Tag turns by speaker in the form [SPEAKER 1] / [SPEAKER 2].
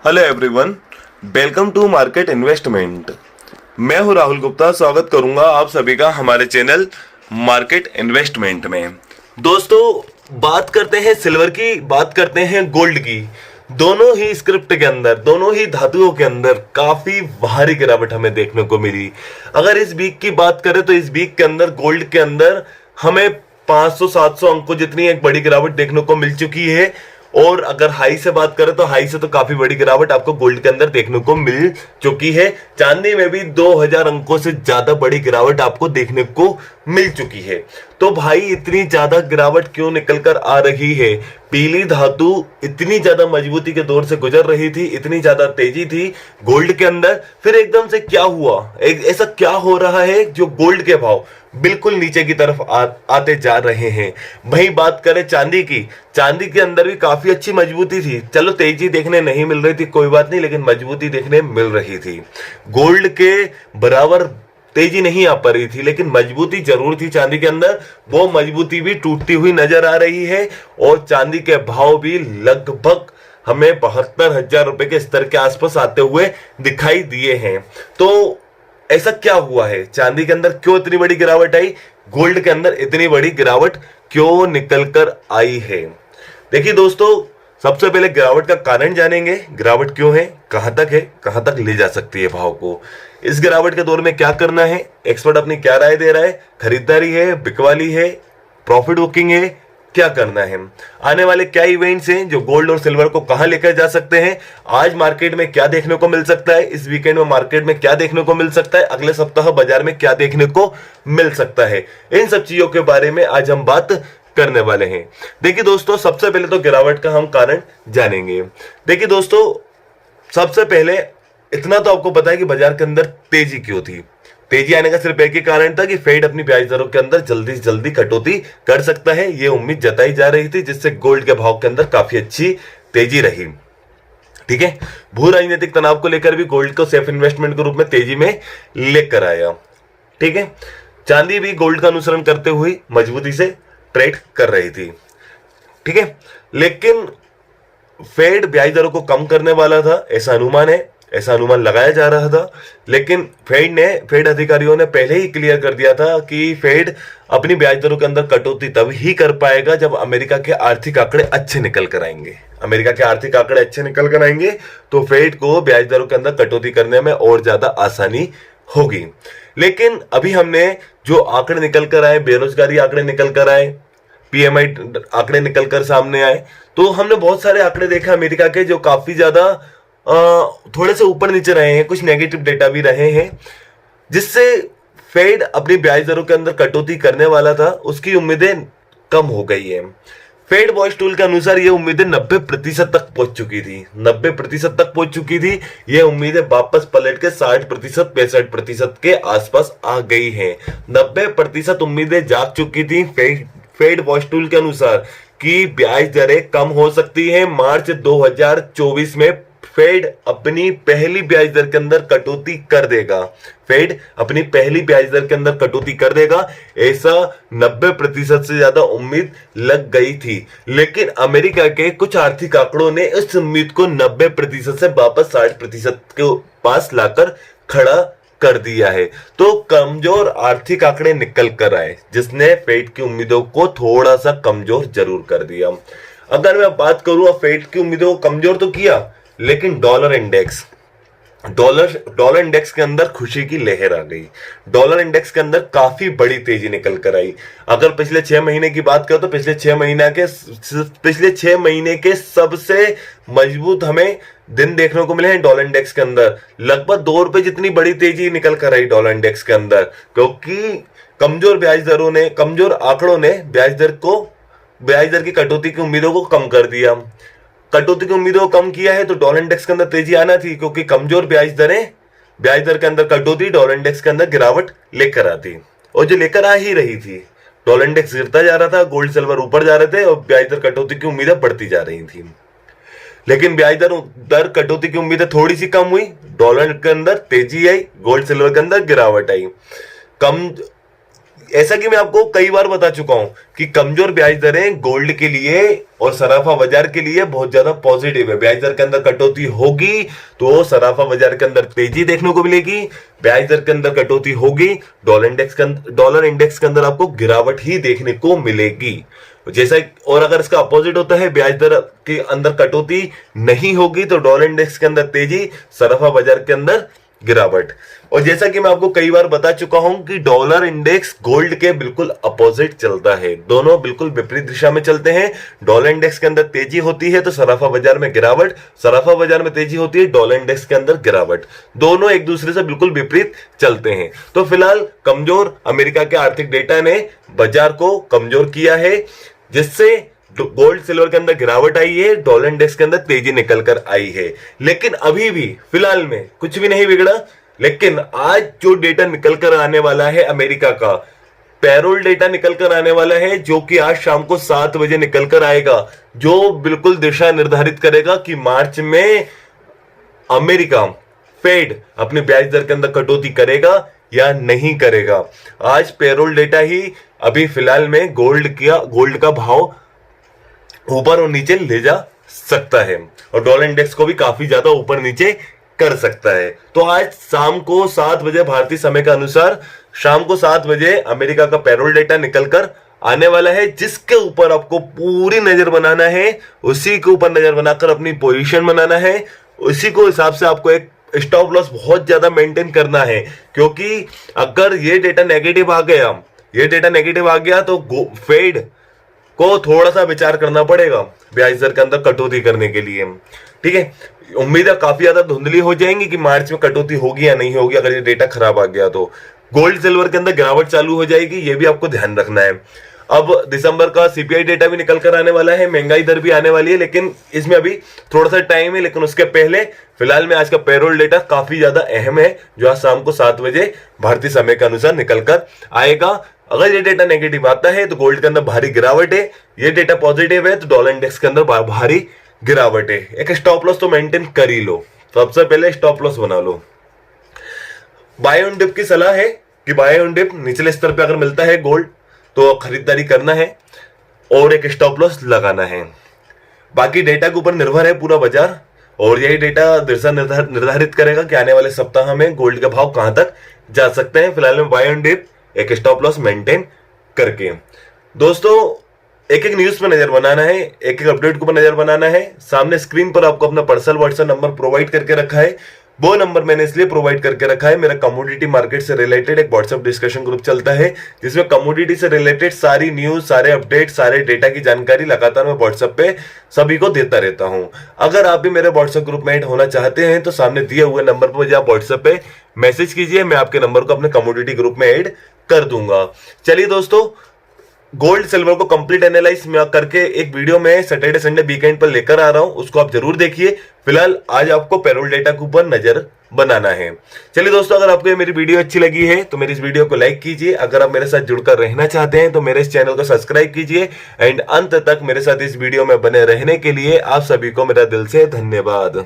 [SPEAKER 1] Hello everyone, welcome to market investment. मैं हूं राहुल गुप्ता। स्वागत करूंगा आप सभी का हमारे चैनल मार्केट इन्वेस्टमेंट में। दोस्तों, बात करते हैं सिल्वर की, बात करते हैं गोल्ड की। दोनों ही स्क्रिप्ट के अंदर, दोनों ही धातुओं के अंदर काफी भारी गिरावट हमें देखने को मिली। अगर इस वीक की बात करें तो इस वीक के अंदर गोल्ड के अंदर हमें 500-700 अंकों जितनी एक बड़ी गिरावट देखने को मिल चुकी है। और अगर हाई से बात करें तो हाई से तो काफी बड़ी गिरावट आपको गोल्ड के अंदर देखने को मिल चुकी है। चांदी में भी 2000 अंकों से ज्यादा बड़ी गिरावट आपको देखने को मिल चुकी है। तो भाई, इतनी ज्यादा गिरावट क्यों निकल कर आ रही है? पीली धातु इतनी ज्यादा मजबूती के दौर से गुजर रही थी, इतनी ज्यादा तेजी थी गोल्ड के अंदर, फिर एकदम से क्या हुआ? ऐसा क्या हो रहा है जो गोल्ड के भाव बिल्कुल नीचे की तरफ आते जा रहे हैं? वही बात करें चांदी की, चांदी के अंदर भी काफी अच्छी मजबूती थी। चलो, तेजी देखने नहीं मिल रही थी कोई बात नहीं, लेकिन मजबूती देखने मिल रही थी। गोल्ड के बराबर तेजी नहीं आ पा रही थी, लेकिन मजबूती जरूर थी चांदी के अंदर। वो मजबूती भी टूटती हुई नजर आ रही है और चांदी के भाव भी लगभग हमें 72,000 रुपए के स्तर के आसपास आते हुए दिखाई दिए हैं। तो ऐसा क्या हुआ है? चांदी के अंदर क्यों इतनी बड़ी गिरावट आई? गोल्ड के अंदर इतनी बड़ी गिरावट क्यों निकल कर आई है? देखिए दोस्तों, सबसे पहले गिरावट का कारण जानेंगे। गिरावट क्यों है, कहां तक है, कहां तक ले जा सकती है भाव को। इस गिरावट के दौर में क्या करना है, एक्सपर्ट अपनी क्या राय दे रहा है, खरीदारी है, बिकवाली है, प्रॉफिट बुकिंग है, क्या करना है? आने वाले क्या इवेंट्स हैं जो गोल्ड और सिल्वर को कहां लेकर जा सकते हैं? आज मार्केट में क्या देखने को मिल सकता है? इस वीकेंड में मार्केट में क्या देखने को मिल सकता है? अगले सप्ताह बाजार में क्या देखने को मिल सकता है? इन सब चीजों के बारे में आज हम बात करने वाले हैं। देखिए दोस्तों, सबसे पहले तो गिरावट का हम कारण जानेंगे। देखिए दोस्तों, सबसे पहले इतना तो आपको पता है कि बाजार के अंदर तेजी क्यों थी। तेजी आने का सिर्फ एक ही कारण था कि फेड अपनी ब्याज दरों के अंदर जल्दी से जल्दी कटौती कर सकता है, यह उम्मीद जताई जा रही थी, जिससे गोल्ड के भाव के अंदर काफी अच्छी तेजी रही। ठीक है, भू राजनीतिक तनाव को लेकर भी गोल्ड को सेफ इन्वेस्टमेंट के रूप में तेजी में लेकर आया। ठीक है, चांदी भी गोल्ड का अनुसरण करते हुए मजबूती से ट्रेड कर रही थी। ठीक है, लेकिन फेड ब्याज दरों को कम करने वाला था, ऐसा अनुमान है, ऐसा अनुमान लगाया जा रहा था। लेकिन फेड अधिकारियों ने पहले ही क्लियर कर दिया था कि फेड अपनी ब्याज दरों के अंदर कटौती तब ही कर पाएगा जब अमेरिका के आर्थिक आंकड़े अच्छे निकल कर आएंगे। अमेरिका के आर्थिक आंकड़े अच्छे निकल कर आएंगे तो फेड को ब्याज दरों के अंदर कटौती करने में और ज्यादा आसानी होगी। लेकिन अभी हमने जो आंकड़े निकल कर आए, बेरोजगारी आंकड़े निकल कर आए, पीएमआई आंकड़े निकलकर सामने आए, तो हमने बहुत सारे आंकड़े देखे अमेरिका के जो काफी ज्यादा थोड़े से ऊपर नीचे रहे हैं, कुछ नेगेटिव डेटा भी रहे हैं, जिससे फेड अपनी ब्याज दरों के अंदर कटौती करने वाला था, उसकी उम्मीदें कम हो गई है। फेड वॉच टूल के अनुसार ये उम्मीदें 90% तक पहुंच चुकी थी, 90% तक पहुंच चुकी थी। ये उम्मीदें वापस पलट के 60%, 65% के आसपास आ गई हैं। 90% उम्मीदें जाग चुकी थी फेड वॉच टूल के अनुसार कि ब्याज दरें कम हो सकती हैं। मार्च 2024 में फेड अपनी पहली ब्याज दर के अंदर कटौती कर देगा। फेड अपनी पहली ब्याज दर के अंदर कटौती कर देगा, ऐसा 90% से ज्यादा उम्मीद लग गई थी। लेकिन अमेरिका के कुछ आर्थिक आंकड़ों ने इस उम्मीद को 90% से वापस 60% के पास लाकर खड़ा कर दिया है। तो कमजोर आर्थिक आंकड़े निकल कर आए, जिसने फेड की उम्मीदों को थोड़ा सा कमजोर जरूर कर दिया। अगर मैं बात करूं, फेड की उम्मीदों को कमजोर तो किया, लेकिन डॉलर इंडेक्स के अंदर खुशी की लहर आ गई। डॉलर इंडेक्स के अंदर काफी बड़ी तेजी निकल कर आई। अगर पिछले 6 महीने की बात करें तो पिछले 6 महीने के सबसे मजबूत हमें दिन देखने को मिले हैं डॉलर इंडेक्स के अंदर। लगभग 2 रुपए जितनी बड़ी तेजी निकल कर आई डॉलर इंडेक्स के अंदर, क्योंकि कमजोर आंकड़ों ने ब्याज दर की कटौती की उम्मीदों को कम कर दिया। कटौती की उम्मीदों को कम किया है तो डॉलर इंडेक्स के अंदर तेजी आना थी, क्योंकि कमजोर ब्याज दर के अंदर कटौती डॉलर इंडेक्स के अंदर गिरावट लेकर आती, और जो लेकर आ ही रही थी। डॉलर इंडेक्स गिरता जा रहा था, गोल्ड सिल्वर ऊपर जा रहे थे और ब्याज दर कटौती की उम्मीदें बढ़ती जा रही थी। लेकिन ब्याज दर कटौती की उम्मीदें थोड़ी सी कम हुई, डॉलर के अंदर तेजी आई, गोल्ड सिल्वर के अंदर गिरावट आई। कम ऐसा कि मैं आपको कई बार बता चुका हूं कि कमजोर ब्याज दरें गोल्ड के लिए और सराफा बाजार के लिए बहुत ज्यादा पॉजिटिव है। ब्याज दर के अंदर कटौती होगी तो सराफा बाजार के अंदर तेजी देखने को मिलेगी, ब्याज दर के अंदर कटौती होगी डॉलर इंडेक्स के अंदर आपको गिरावट ही देखने को मिलेगी। जैसा और अगर इसका अपोजिट होता है, ब्याज दर के अंदर कटौती नहीं होगी तो डॉलर इंडेक्स के अंदर तेजी, सराफा बाजार के अंदर गिरावट। और जैसा कि मैं आपको कई बार बता चुका हूं कि डॉलर इंडेक्स गोल्ड के बिल्कुल अपोजिट चलता है, दोनों बिल्कुल विपरीत दिशा में चलते हैं। डॉलर इंडेक्स के अंदर तेजी होती है तो सराफा बाजार में गिरावट, सराफा बाजार में तेजी होती है डॉलर इंडेक्स के अंदर गिरावट, दोनों एक दूसरे से बिल्कुल विपरीत चलते हैं। तो फिलहाल कमजोर अमेरिका के आर्थिक डेटा ने बाजार को कमजोर किया है, जिससे गोल्ड सिल्वर के अंदर गिरावट आई है, डॉलर इंडेक्स के अंदर तेजी निकल कर आई है। लेकिन अभी भी फिलहाल में कुछ भी नहीं बिगड़ा। लेकिन आज जो डेटा निकल कर आने वाला है, अमेरिका का पेरोल डेटा निकल कर आने वाला है, जो कि आज शाम को 7 बजे निकल कर आएगा, जो बिल्कुल दिशा निर्धारित करेगा कि मार्च में अमेरिका फेड अपने ब्याज दर के अंदर कटौती करेगा या नहीं करेगा। आज पेरोल डेटा ही अभी फिलहाल में गोल्ड का भाव ऊपर और नीचे ले जा सकता है और डॉलर इंडेक्स को भी काफी ज्यादा ऊपर नीचे कर सकता है। तो आज शाम को 7 बजे भारतीय समय के अनुसार शाम को 7 बजे अमेरिका का पेरोल डेटा निकलकर आने वाला है, जिसके ऊपर आपको पूरी नजर बनाना है, उसी के ऊपर नजर बनाकर अपनी पोजीशन बनाना है, उसी को हिसाब से आपको एक स्टॉप लॉस बहुत ज्यादा मेंटेन करना है। क्योंकि अगर ये डेटा नेगेटिव आ गया तो फेड को थोड़ा सा विचार करना पड़ेगा ब्याज दर के अंदर कटौती करने के लिए। ठीक है, उम्मीद है काफी ज्यादा धुंधली हो जाएंगी कि मार्च में कटौती होगी या नहीं होगी। अगर ये डेटा खराब आ गया तो गोल्ड सिल्वर के अंदर गिरावट चालू हो जाएगी, ये भी आपको ध्यान रखना है। अब दिसंबर का सीपीआई डेटा भी निकल कर आने वाला है, महंगाई दर भी आने वाली है, लेकिन इसमें अभी थोड़ा सा टाइम है। लेकिन उसके पहले फिलहाल में आज का पेरोल डेटा काफी ज्यादा अहम है, जो आज शाम को 7 बजे भारतीय समय के अनुसार निकल कर आएगा। अगर ये डेटा नेगेटिव आता है तो गोल्ड के अंदर भारी गिरावट है, ये डेटा पॉजिटिव है तो डॉलर इंडेक्स के अंदर भारी गिरावट है। एक स्टॉप लॉस तो मेंटेन कर ही लो, सबसे पहले स्टॉप लॉस बना लो। बाय ऑन डिप की सलाह है कि बाय ऑन डिप निचले स्तर पे अगर मिलता है गोल्ड तो खरीदारी करना है और एक स्टॉप लॉस लगाना है। बाकी डेटा के ऊपर निर्भर है पूरा बाजार और यही डेटा दिशा निर्धारित करेगा कि आने वाले सप्ताह में गोल्ड का भाव कहां तक जा सकते हैं। फिलहाल में बाय ऑन डिप एक स्टॉप लॉस मेंटेन करके दोस्तों एक न्यूज पर नजर बनाना है, एक अपडेट के ऊपर नजर बनाना है। सामने स्क्रीन पर आपको अपना पर्सनल व्हाट्सएप नंबर प्रोवाइड करके रखा है। वो नंबर मैंने इसलिए प्रोवाइड करके रखा है, मेरा कमोडिटी मार्केट से रिलेटेड एक व्हाट्सएप डिस्कशन ग्रुप चलता है, जिसमें कमोडिटी से रिलेटेड सारी न्यूज, सारे अपडेट, सारे डेटा की जानकारी लगातार मैं व्हाट्सएप पे सभी को देता रहता हूं। अगर आप भी मेरे व्हाट्सएप ग्रुप में ऐड होना चाहते हैं तो सामने दिए हुए नंबर पर आप व्हाट्सएप पे मैसेज कीजिए, मैं आपके नंबर को अपने कमोडिटी ग्रुप में ऐड कर दूंगा। चलिए दोस्तों, गोल्ड सिल्वर को कंप्लीट एनालाइज करके एक वीडियो में सैटरडे संडे वीकेंड पर लेकर आ रहा हूं, उसको आप जरूर देखिए। फिलहाल आज आपको पेरोल डेटा के ऊपर नजर बनाना है। चलिए दोस्तों, अगर आपको ये मेरी वीडियो अच्छी लगी है तो मेरी इस वीडियो को लाइक कीजिए। अगर आप मेरे साथ जुड़कर रहना चाहते हैं तो मेरे इस चैनल को सब्सक्राइब कीजिए एंड अंत तक मेरे साथ इस वीडियो में बने रहने के लिए आप सभी को मेरा दिल से धन्यवाद।